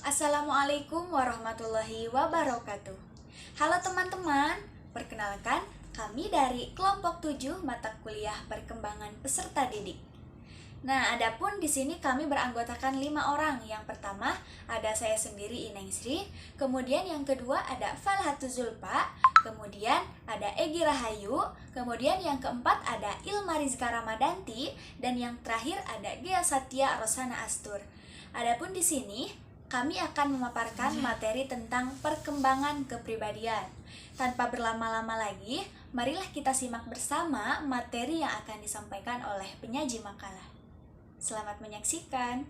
Assalamualaikum warahmatullahi wabarakatuh. Halo teman-teman, perkenalkan kami dari kelompok 7 mata kuliah perkembangan peserta didik. Nah, adapun di sini kami beranggotakan 5 orang. Yang pertama ada saya sendiri Ineng Sri, kemudian yang kedua ada Falhatu Zulfa, kemudian ada Egi Rahayu, kemudian yang keempat ada Ilma Rizka Ramadanti, dan yang terakhir ada Gia Satya Rosana Astur. Adapun di sini kami akan memaparkan materi tentang perkembangan kepribadian. Tanpa berlama-lama lagi, marilah kita simak bersama materi yang akan disampaikan oleh penyaji makalah. Selamat menyaksikan.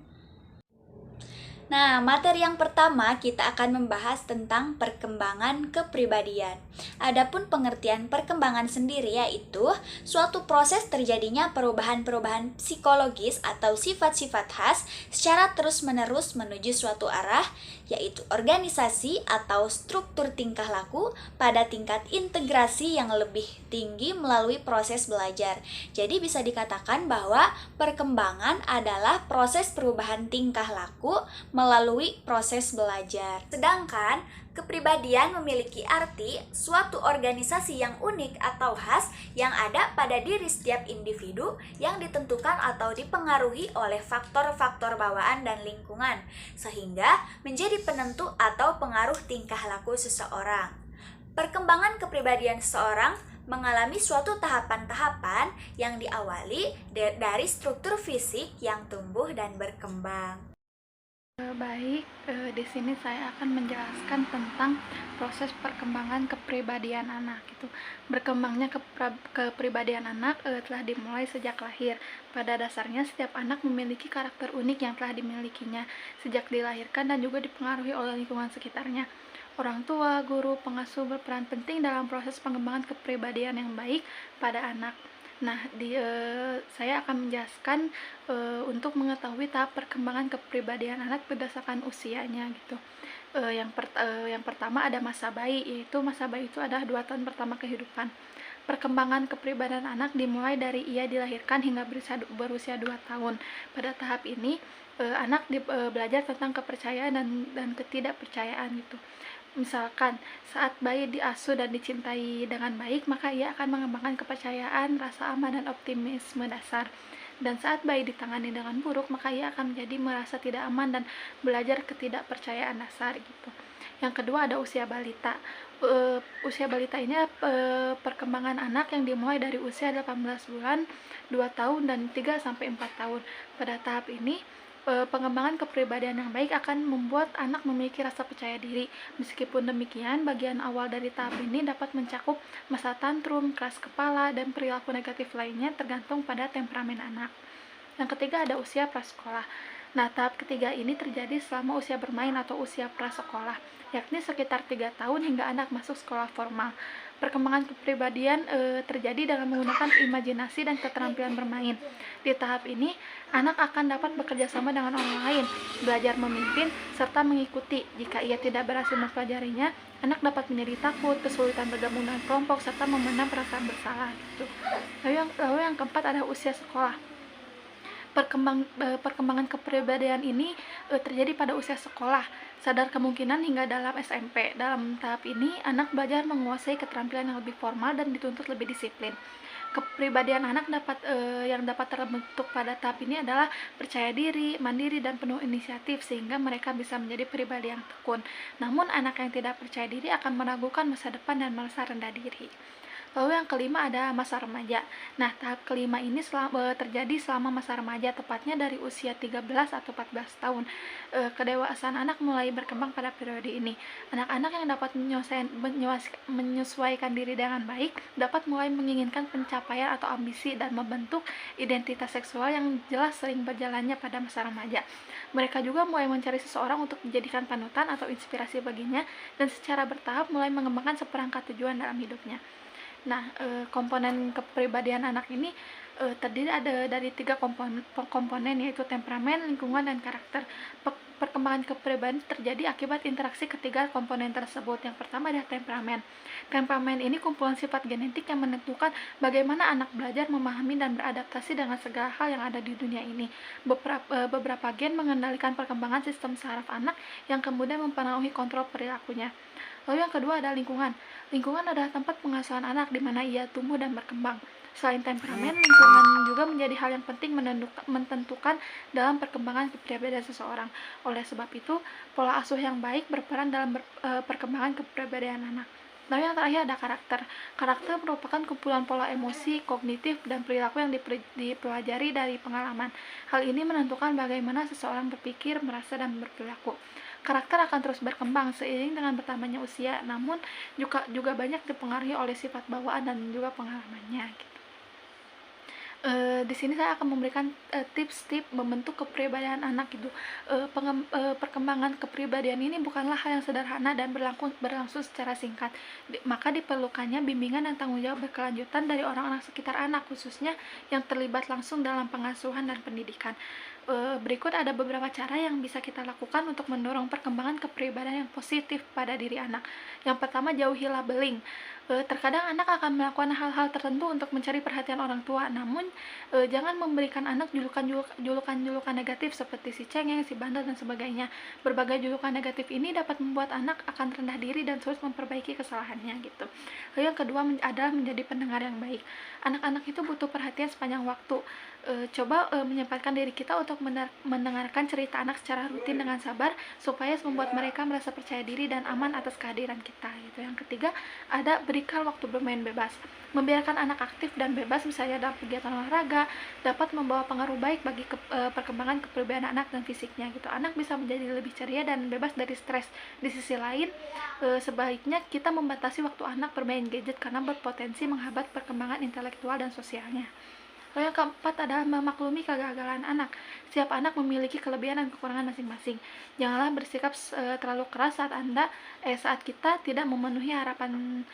Nah, materi yang pertama kita akan membahas tentang perkembangan kepribadian. Adapun pengertian perkembangan sendiri yaitu suatu proses terjadinya perubahan-perubahan psikologis atau sifat-sifat khas secara terus-menerus menuju suatu arah, yaitu organisasi atau struktur tingkah laku pada tingkat integrasi yang lebih tinggi melalui proses belajar. Jadi bisa dikatakan bahwa perkembangan adalah proses perubahan tingkah laku melalui proses belajar. Sedangkan kepribadian memiliki arti suatu organisasi yang unik atau khas yang ada pada diri setiap individu yang ditentukan atau dipengaruhi oleh faktor-faktor bawaan dan lingkungan, sehingga menjadi penentu atau pengaruh tingkah laku seseorang. Perkembangan kepribadian seseorang mengalami suatu tahapan-tahapan yang diawali dari struktur fisik yang tumbuh dan berkembang. Di sini saya akan menjelaskan tentang proses perkembangan kepribadian anak. Berkembangnya kepribadian anak telah dimulai sejak lahir. Pada dasarnya setiap anak memiliki karakter unik yang telah dimilikinya sejak dilahirkan dan juga dipengaruhi oleh lingkungan sekitarnya. Orang tua, guru, pengasuh berperan penting dalam proses pengembangan kepribadian yang baik pada anak. Nah, saya akan menjelaskan untuk mengetahui tahap perkembangan kepribadian anak berdasarkan usianya gitu. Yang pertama ada masa bayi, yaitu masa bayi itu adalah 2 tahun pertama kehidupan. Perkembangan kepribadian anak dimulai dari ia dilahirkan hingga berusia 2 tahun. Pada tahap ini anak belajar tentang kepercayaan dan ketidakpercayaan gitu. Misalkan saat bayi diasuh dan dicintai dengan baik, maka ia akan mengembangkan kepercayaan, rasa aman, dan optimisme dasar. Dan saat bayi ditangani dengan buruk, maka ia akan menjadi merasa tidak aman dan belajar ketidakpercayaan dasar gitu. Yang kedua ada usia balita. Usia balita ini perkembangan anak yang dimulai dari usia 18 bulan, 2 tahun, dan 3 sampai 4 tahun. Pada tahap ini pengembangan kepribadian yang baik akan membuat anak memiliki rasa percaya diri. Meskipun demikian, bagian awal dari tahap ini dapat mencakup masa tantrum, keras kepala, dan perilaku negatif lainnya tergantung pada temperamen anak. Yang ketiga ada usia prasekolah. Nah, tahap ketiga ini terjadi selama usia bermain atau usia prasekolah, yakni sekitar 3 tahun hingga anak masuk sekolah formal. Perkembangan kepribadian terjadi dengan menggunakan imajinasi dan keterampilan bermain. Di tahap ini, anak akan dapat bekerja sama dengan orang lain, belajar memimpin, serta mengikuti. Jika ia tidak berhasil mempelajarinya, anak dapat menjadi takut, kesulitan bergabung dengan kelompok, serta memendam perasaan bersalah. Gitu. Lalu yang keempat ada usia sekolah. Perkembangan kepribadian ini terjadi pada usia sekolah, sadar kemungkinan hingga dalam SMP. Dalam tahap ini, anak belajar menguasai keterampilan yang lebih formal dan dituntut lebih disiplin. Kepribadian anak yang dapat terbentuk pada tahap ini adalah percaya diri, mandiri, dan penuh inisiatif, sehingga mereka bisa menjadi pribadi yang tekun. Namun, anak yang tidak percaya diri akan meragukan masa depan dan merasa rendah diri. Lalu yang kelima ada masa remaja. Nah, tahap kelima ini terjadi selama masa remaja, tepatnya dari usia 13 atau 14 tahun. Kedewasaan anak mulai berkembang pada periode ini. Anak-anak yang dapat menyesuaikan diri dengan baik dapat mulai menginginkan pencapaian atau ambisi dan membentuk identitas seksual yang jelas sering berjalannya pada masa remaja. Mereka juga mulai mencari seseorang untuk dijadikan panutan atau inspirasi baginya dan secara bertahap mulai mengembangkan seperangkat tujuan dalam hidupnya. Nah, komponen kepribadian anak ini terdiri ada dari 3 komponen, yaitu temperamen, lingkungan, dan karakter. perkembangan kepribadian terjadi akibat interaksi ketiga komponen tersebut. Yang pertama adalah temperamen. Temperamen ini kumpulan sifat genetik yang menentukan bagaimana anak belajar, memahami, dan beradaptasi dengan segala hal yang ada di dunia ini. Beberapa gen mengendalikan perkembangan sistem saraf anak yang kemudian mempengaruhi kontrol perilakunya. Lalu yang kedua adalah lingkungan. Lingkungan adalah tempat pengasuhan anak di mana ia tumbuh dan berkembang. Selain temperamen, lingkungan juga menjadi hal yang penting menentukan dalam perkembangan kepribadian seseorang. Oleh sebab itu, pola asuh yang baik berperan dalam perkembangan kepribadian anak. Lalu yang terakhir ada karakter. Karakter merupakan kumpulan pola emosi, kognitif, dan perilaku yang dipelajari dari pengalaman. Hal ini menentukan bagaimana seseorang berpikir, merasa, dan berperilaku. Karakter akan terus berkembang seiring dengan bertambahnya usia, namun juga banyak dipengaruhi oleh sifat bawaan dan juga pengalamannya. Gitu. Di sini saya akan memberikan tips-tips membentuk kepribadian anak gitu. Perkembangan kepribadian ini bukanlah hal yang sederhana dan berlangsung secara singkat. Maka diperlukannya bimbingan dan tanggung jawab berkelanjutan dari orang-orang sekitar anak, khususnya yang terlibat langsung dalam pengasuhan dan pendidikan. Berikut ada beberapa cara yang bisa kita lakukan untuk mendorong perkembangan kepribadian yang positif pada diri anak. Yang pertama, jauhi labeling. Terkadang anak akan melakukan hal-hal tertentu untuk mencari perhatian orang tua, namun jangan memberikan anak julukan negatif seperti si cengeng, si bandel, dan sebagainya. Berbagai julukan negatif ini dapat membuat anak akan rendah diri dan terus memperbaiki kesalahannya gitu. Lalu yang kedua adalah menjadi pendengar yang baik. Anak-anak itu butuh perhatian sepanjang waktu. Coba menyempatkan diri kita untuk mendengarkan cerita anak secara rutin dengan sabar supaya membuat mereka merasa percaya diri dan aman atas kehadiran kita gitu. Yang ketiga ada berikan waktu bermain bebas. Membiarkan anak aktif dan bebas misalnya dalam kegiatan olahraga dapat membawa pengaruh baik bagi perkembangan kepribadian anak dan fisiknya gitu. Anak bisa menjadi lebih ceria dan bebas dari stres. Di sisi lain, sebaiknya kita membatasi waktu anak bermain gadget karena berpotensi menghambat perkembangan intelektual dan sosialnya. Lalu yang keempat adalah memaklumi kegagalan anak. Setiap anak memiliki kelebihan dan kekurangan masing-masing. Janganlah bersikap terlalu keras saat kita tidak memenuhi harapan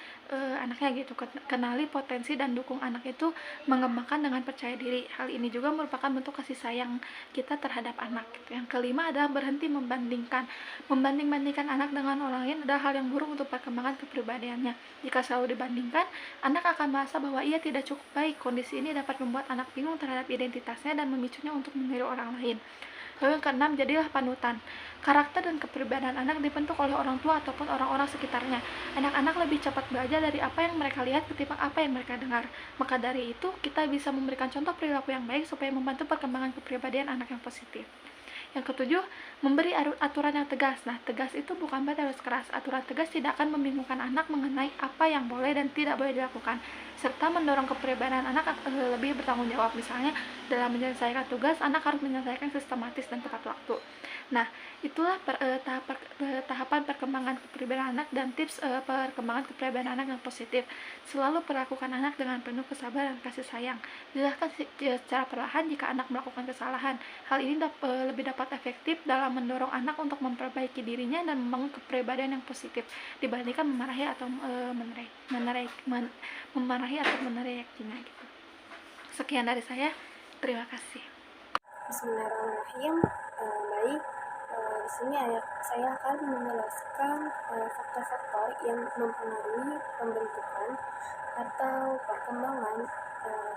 anaknya gitu. Kenali potensi dan dukung anak itu mengembangkan dengan percaya diri. Hal ini juga merupakan bentuk kasih sayang kita terhadap anak gitu. Yang kelima adalah berhenti membandingkan. Membanding-bandingkan anak dengan orang lain adalah hal yang buruk untuk perkembangan kepribadiannya. Jika selalu dibandingkan, anak akan merasa bahwa ia tidak cukup baik. Kondisi ini dapat membuat anak bingung terhadap identitasnya dan memicunya untuk meniru orang lain. Lalu yang keenam, jadilah panutan. Karakter dan kepribadian anak dibentuk oleh orang tua ataupun orang-orang sekitarnya. Anak-anak lebih cepat belajar dari apa yang mereka lihat ketimbang apa yang mereka dengar. Maka dari itu, kita bisa memberikan contoh perilaku yang baik supaya membantu perkembangan kepribadian anak yang positif. Yang ketujuh, memberi aturan yang tegas. Nah, tegas itu bukan berarti harus keras. Aturan tegas tidak akan membingungkan anak mengenai apa yang boleh dan tidak boleh dilakukan, serta mendorong kepribadian anak lebih bertanggung jawab. Misalnya, dalam menyelesaikan tugas, anak harus menyelesaikan sistematis dan tepat waktu. Nah, itulah tahapan perkembangan kepribadian anak dan tips perkembangan kepribadian anak yang positif. Selalu perlakukan anak dengan penuh kesabaran dan kasih sayang. Jelaskan secara perlahan jika anak melakukan kesalahan. Hal ini lebih dapat efektif dalam mendorong anak untuk memperbaiki dirinya dan membangun kepribadian yang positif dibandingkan memarahi atau meneriakinya gitu. Sekian dari saya. Terima kasih. Bismillahirrahmanirrahim. Baik, di sini saya akan menjelaskan faktor-faktor yang mempengaruhi pembentukan atau perkembangan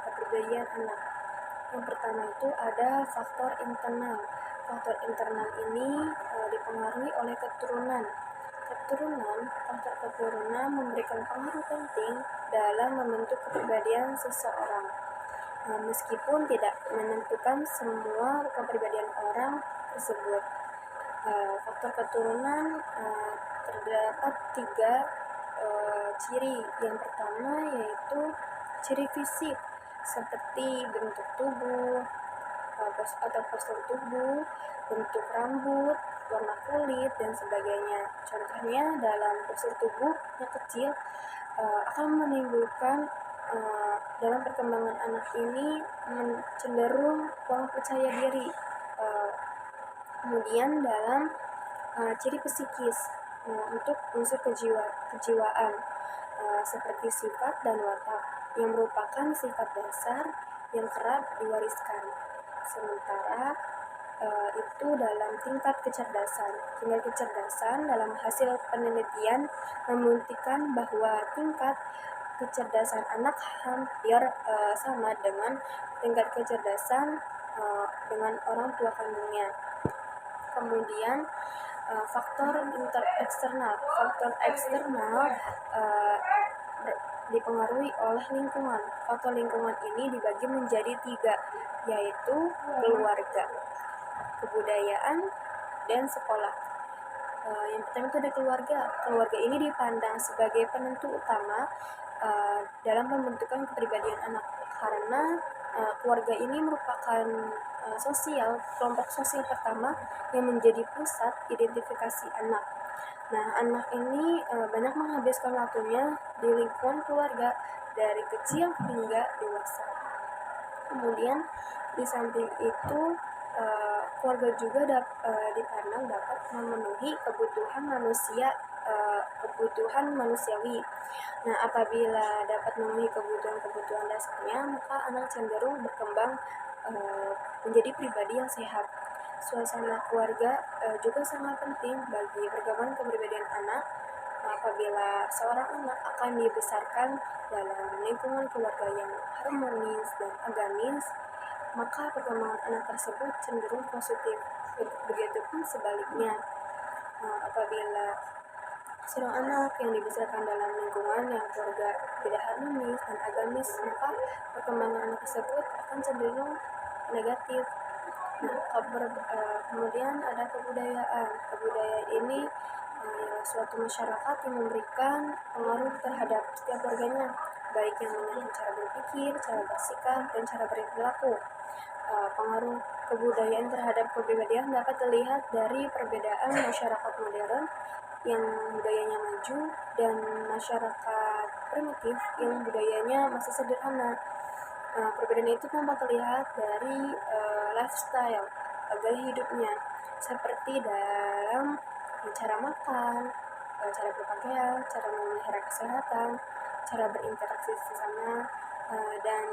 kepribadian anak. Yang pertama itu ada faktor internal. Faktor internal ini dipengaruhi oleh keturunan. Faktor keturunan memberikan pengaruh penting dalam membentuk kepribadian seseorang. Meskipun tidak menentukan semua kepribadian orang tersebut. Faktor keturunan terdapat 3 ciri. Yang pertama yaitu ciri fisik seperti bentuk tubuh atau postur tubuh, bentuk rambut, warna kulit, dan sebagainya. Contohnya dalam postur tubuh yang kecil akan menimbulkan dalam perkembangan anak ini cenderung kurang percaya diri. Kemudian dalam ciri psikis untuk unsur kejiwaan seperti sifat dan watak yang merupakan sifat dasar yang kerap diwariskan. Sementara itu dalam tingkat kecerdasan. Tingkat kecerdasan dalam hasil penelitian membuktikan bahwa tingkat kecerdasan anak hampir sama dengan tingkat kecerdasan dengan orang tua kandungnya. Kemudian faktor eksternal. Faktor eksternal dipengaruhi oleh lingkungan. Faktor lingkungan ini dibagi menjadi 3, yaitu keluarga, kebudayaan, dan sekolah. Yang pertama itu ada keluarga. Keluarga ini dipandang sebagai penentu utama dalam pembentukan kepribadian anak, karena keluarga ini merupakan kelompok sosial pertama yang menjadi pusat identifikasi anak. Nah, anak ini banyak menghabiskan waktunya di lingkungan keluarga dari kecil hingga dewasa. Kemudian di samping itu keluarga juga dipandang dapat memenuhi kebutuhan manusiawi. Nah, apabila dapat memenuhi kebutuhan dasarnya, maka anak cenderung berkembang menjadi pribadi yang sehat. Suasana keluarga juga sangat penting bagi perkembangan kepribadian anak. Apabila seorang anak akan dibesarkan dalam lingkungan keluarga yang harmonis dan agamis, maka perkembangan anak tersebut cenderung positif. Begitupun sebaliknya, apabila seorang anak yang dibesarkan dalam lingkungan yang keluarga tidak harmonis dan agamis, maka perkembangan anak tersebut akan cenderung negatif. Nah, kemudian ada kebudayaan. Kebudayaan ini suatu masyarakat yang memberikan pengaruh terhadap setiap warganya, baik yang menyangkut cara berpikir, cara bersikap, dan cara berperilaku. Pengaruh kebudayaan terhadap kepribadian dapat terlihat dari perbedaan masyarakat modern yang budayanya maju dan masyarakat primitif yang budayanya masih sederhana. Perbedaan itu tampak terlihat dari lifestyle, gaya hidupnya, seperti dalam cara makan, cara berpakaian, cara memelihara kesehatan, cara berinteraksi sesama, dan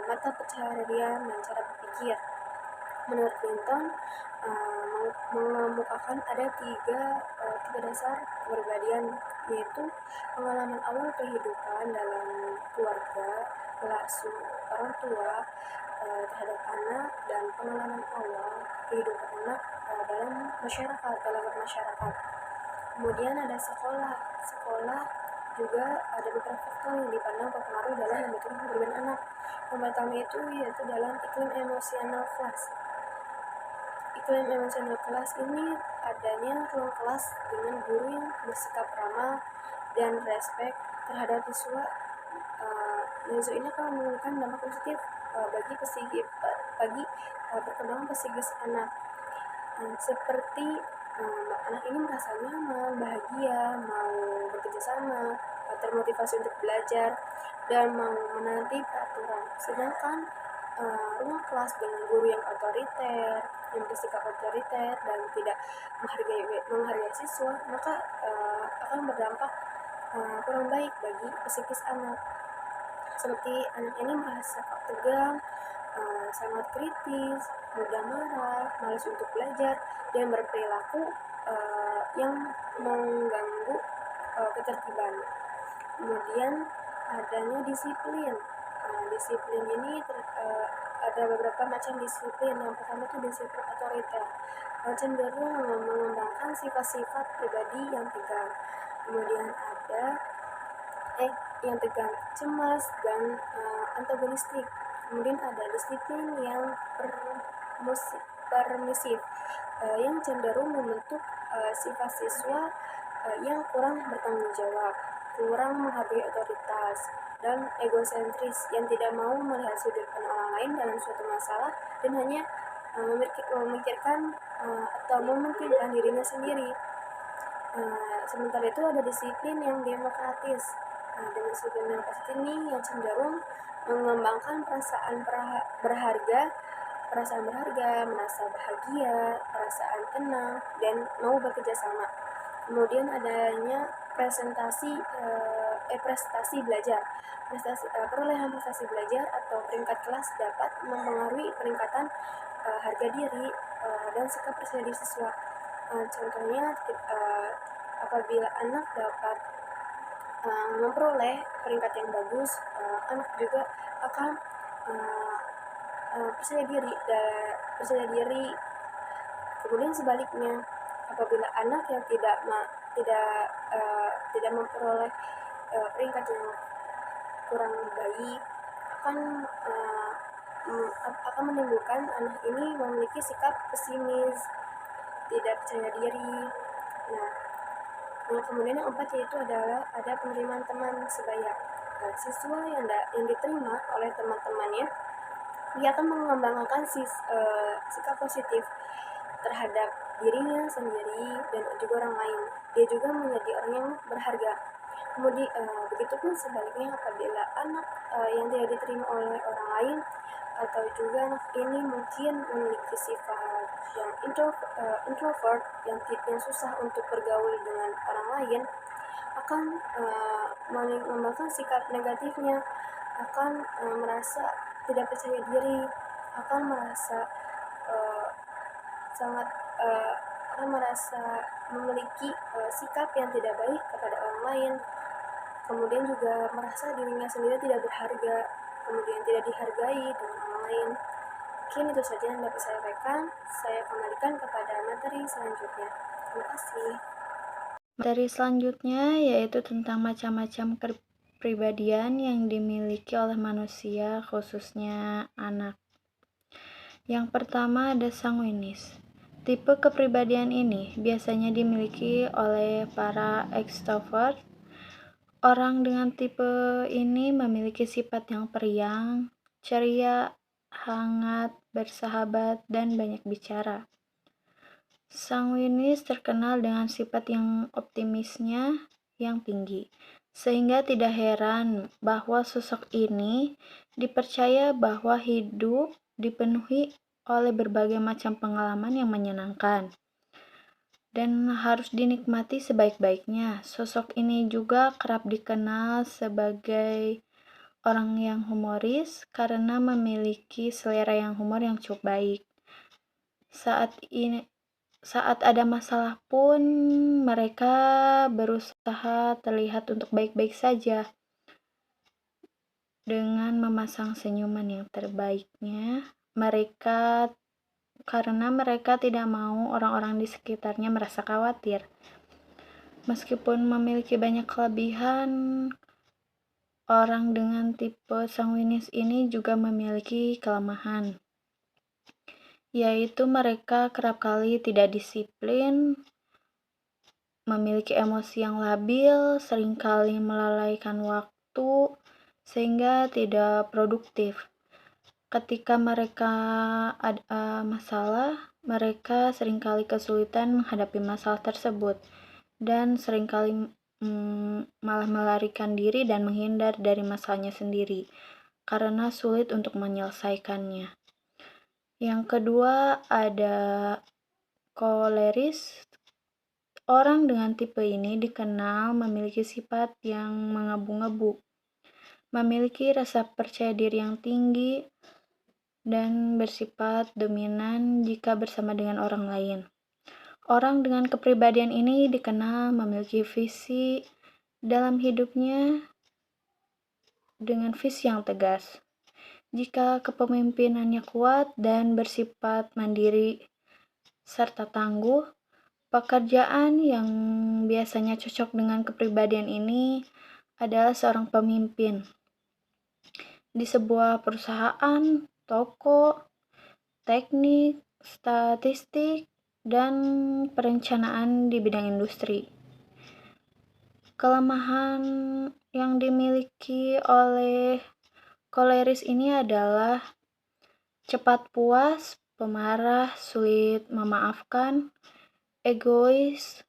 mata pencaharian dan cara berpikir. Menurut Clinton, mengemukakan ada tiga dasar kepribadian, yaitu pengalaman awal kehidupan dalam keluarga, relasi orang tua terhadap anak, dan pengalaman awal kehidupan anak dalam bermasyarakat. Kemudian ada sekolah. Sekolah juga ada beberapa faktor yang dipandang berpengaruh dalam membentuk kepribadian anak. Yang pertama itu yaitu dalam iklim emosional kelas. Iklim emosional kelas ini adanya ruang kelas dengan guru yang bersikap ramah dan respek terhadap siswa. Nilai ini akan menimbulkan dampak positif bagi perkembangan psikis anak. Seperti anak ini merasa nyaman, bahagia, mau bekerja sama, termotivasi untuk belajar, dan mau menaati peraturan. Sedangkan ruang kelas dengan guru yang otoriter, yang bersikap otoriter dan tidak menghargai siswa, maka akan berdampak kurang baik bagi psikis anak. Seperti anak ini merasa tegang, sangat kritis, mudah marah, malas untuk belajar, dan berperilaku yang mengganggu ketertiban. Kemudian adanya disiplin. Disiplin ini ada beberapa macam disiplin. Yang pertama itu disiplin otoriter, cenderung mengembangkan sifat-sifat pribadi yang tegang. Kemudian ada yang tegang, cemas, dan antagonistik. Kemudian ada disiplin yang permisif, yang cenderung membentuk sifat siswa yang kurang bertanggung jawab, kurang menghargai otoritas, dan egosentris, yang tidak mau melihat sudut pandang orang lain dalam suatu masalah dan hanya memikirkan atau memungkinkan dirinya sendiri. Sementara itu ada disiplin yang demokratis. Disiplin demokratis ini yang cenderung mengembangkan perasaan berharga, merasa bahagia, perasaan tenang, dan mau bekerja sama. Kemudian adanya prestasi belajar. Perolehan prestasi belajar atau peringkat kelas dapat mempengaruhi peningkatan harga diri dan sikap percaya diri siswa. Contohnya, apabila anak dapat memperoleh peringkat yang bagus, anak juga akan percaya diri. Kemudian sebaliknya, apabila anak yang tidak memperoleh peringkat yang kurang baik, akan menimbulkan anak ini memiliki sikap pesimis, tidak percaya diri. Kemudian yang keempat yaitu adalah ada penerimaan teman sebaya. Siswa yang diterima oleh teman-temannya, dia akan mengembangkan sikap positif terhadap dirinya sendiri dan juga orang lain. Dia juga menjadi orang yang berharga. Kemudian begitupun sebaliknya, apabila anak yang tidak diterima oleh orang lain, atau juga anak ini mungkin memiliki sifat yang introvert, yang susah untuk bergaul dengan orang lain, akan mengembangkan sikap negatifnya, akan merasa tidak percaya diri, akan merasa memiliki sikap yang tidak baik kepada orang lain. Kemudian juga merasa dirinya sendiri tidak berharga, kemudian tidak dihargai dengan orang lain. Mungkin itu saja yang dapat saya sampaikan. Saya kembalikan kepada materi selanjutnya. Terima kasih. Materi selanjutnya yaitu tentang macam-macam kepribadian yang dimiliki oleh manusia, khususnya anak. Yang pertama ada sanguinis. Tipe kepribadian ini biasanya dimiliki oleh para ekstrovert. Orang dengan tipe ini memiliki sifat yang periang, ceria, hangat, bersahabat, dan banyak bicara. Sanguinis terkenal dengan sifat yang optimisnya yang tinggi, sehingga tidak heran bahwa sosok ini dipercaya bahwa hidup dipenuhi oleh berbagai macam pengalaman yang menyenangkan dan harus dinikmati sebaik-baiknya. Sosok ini juga kerap dikenal sebagai orang yang humoris karena memiliki selera humor yang cukup baik. Saat ada masalah pun mereka berusaha terlihat untuk baik-baik saja dengan memasang senyuman yang terbaiknya. Karena mereka tidak mau orang-orang di sekitarnya merasa khawatir. Meskipun memiliki banyak kelebihan, orang dengan tipe sanguinis ini juga memiliki kelemahan, yaitu mereka kerap kali tidak disiplin, memiliki emosi yang labil, seringkali melalaikan waktu, sehingga tidak produktif. Ketika mereka ada masalah, mereka seringkali kesulitan menghadapi masalah tersebut dan seringkali malah melarikan diri dan menghindar dari masalahnya sendiri karena sulit untuk menyelesaikannya. Yang kedua ada koleris. Orang dengan tipe ini dikenal memiliki sifat yang mengebu-ngebu, memiliki rasa percaya diri yang tinggi, dan bersifat dominan jika bersama dengan orang lain. Orang dengan kepribadian ini dikenal memiliki visi dalam hidupnya dengan visi yang tegas. Jika kepemimpinannya kuat dan bersifat mandiri serta tangguh, pekerjaan yang biasanya cocok dengan kepribadian ini adalah seorang pemimpin di sebuah perusahaan, toko, teknik, statistik, dan perencanaan di bidang industri. Kelemahan yang dimiliki oleh koleris ini adalah cepat puas, pemarah, sulit memaafkan, egois.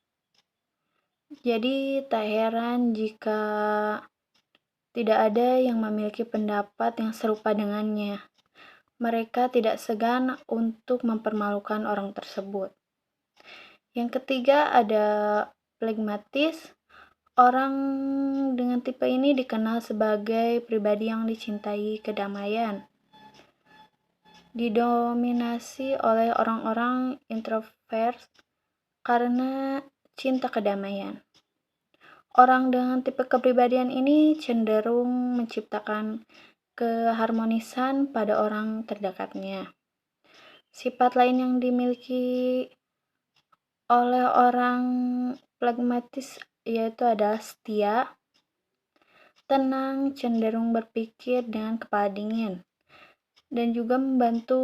Jadi tak heran jika tidak ada yang memiliki pendapat yang serupa dengannya. Mereka tidak segan untuk mempermalukan orang tersebut. Yang ketiga ada flegmatis. Orang dengan tipe ini dikenal sebagai pribadi yang dicintai kedamaian. didominasi oleh orang-orang introvert karena cinta kedamaian. Orang dengan tipe kepribadian ini cenderung menciptakan keharmonisan pada orang terdekatnya. Sifat lain yang dimiliki oleh orang pragmatis yaitu adalah setia, tenang, cenderung berpikir dengan kepala dingin, dan juga membantu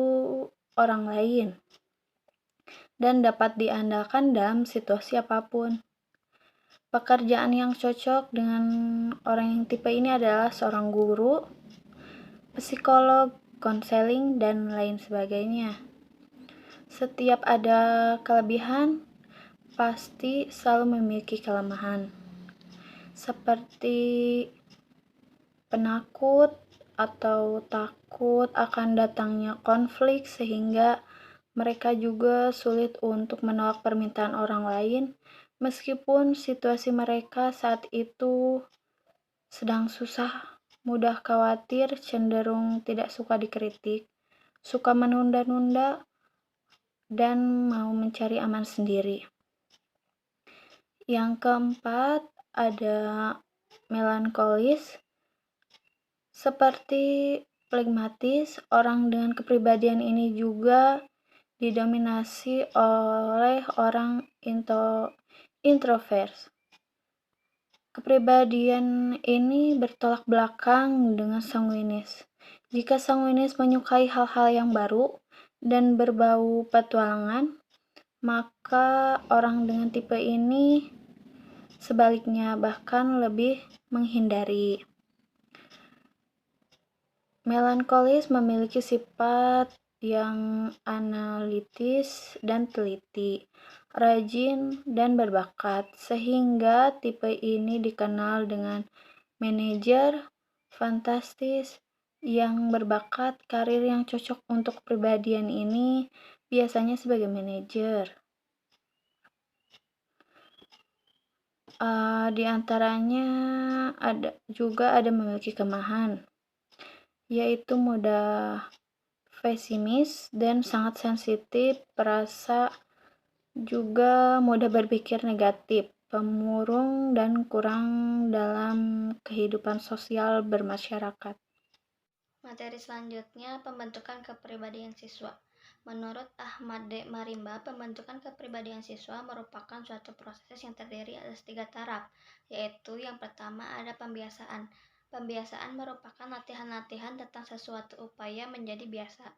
orang lain, dan dapat diandalkan dalam situasi apapun. Pekerjaan yang cocok dengan orang yang tipe ini adalah seorang guru, psikolog, konseling, dan lain sebagainya. Setiap ada kelebihan, pasti selalu memiliki kelemahan. Seperti penakut atau takut akan datangnya konflik sehingga mereka juga sulit untuk menolak permintaan orang lain meskipun situasi mereka saat itu sedang susah, mudah khawatir, cenderung tidak suka dikritik, suka menunda-nunda, dan mau mencari aman sendiri. Yang keempat ada melankolis. Seperti pragmatis, orang dengan kepribadian ini juga didominasi oleh orang introvert. Kepribadian ini bertolak belakang dengan sanguinis. Jika sanguinis menyukai hal-hal yang baru dan berbau petualangan, maka orang dengan tipe ini sebaliknya bahkan lebih menghindari. Melankolis memiliki sifat yang analitis dan teliti, rajin dan berbakat, sehingga tipe ini dikenal dengan manajer fantastis yang berbakat. Karir yang cocok untuk kepribadian ini biasanya sebagai manajer. Di antaranya ada memiliki kelemahan, yaitu mudah pesimis dan sangat sensitif, perasa, juga mudah berpikir negatif, pemurung, dan kurang dalam kehidupan sosial bermasyarakat. Materi selanjutnya, pembentukan kepribadian siswa. Menurut Ahmad D. Marimba, pembentukan kepribadian siswa merupakan suatu proses yang terdiri atas 3 tahap, yaitu yang pertama ada pembiasaan. Pembiasaan merupakan latihan-latihan tentang sesuatu upaya menjadi biasa.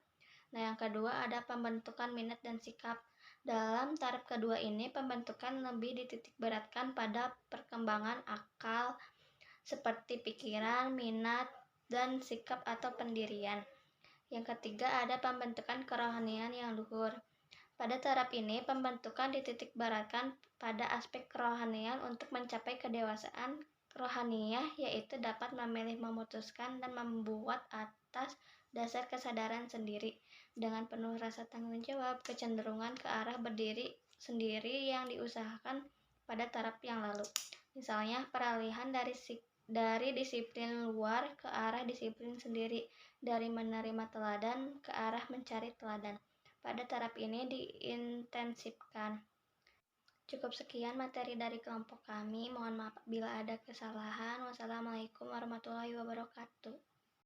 Nah, yang kedua ada pembentukan minat dan sikap. Dalam taraf kedua ini, pembentukan lebih dititikberatkan pada perkembangan akal seperti pikiran, minat, dan sikap atau pendirian. Yang ketiga ada pembentukan kerohanian yang luhur. Pada taraf ini, pembentukan dititikberatkan pada aspek kerohanian untuk mencapai kedewasaan rohaniyah, yaitu dapat memilih, memutuskan, dan membuat atas dasar kesadaran sendiri dengan penuh rasa tanggung jawab, kecenderungan ke arah berdiri sendiri yang diusahakan pada taraf yang lalu. Misalnya, peralihan dari disiplin luar ke arah disiplin sendiri, dari menerima teladan ke arah mencari teladan. Pada taraf ini diintensifkan. Cukup sekian materi dari kelompok kami. Mohon maaf bila ada kesalahan. Wassalamualaikum warahmatullahi wabarakatuh.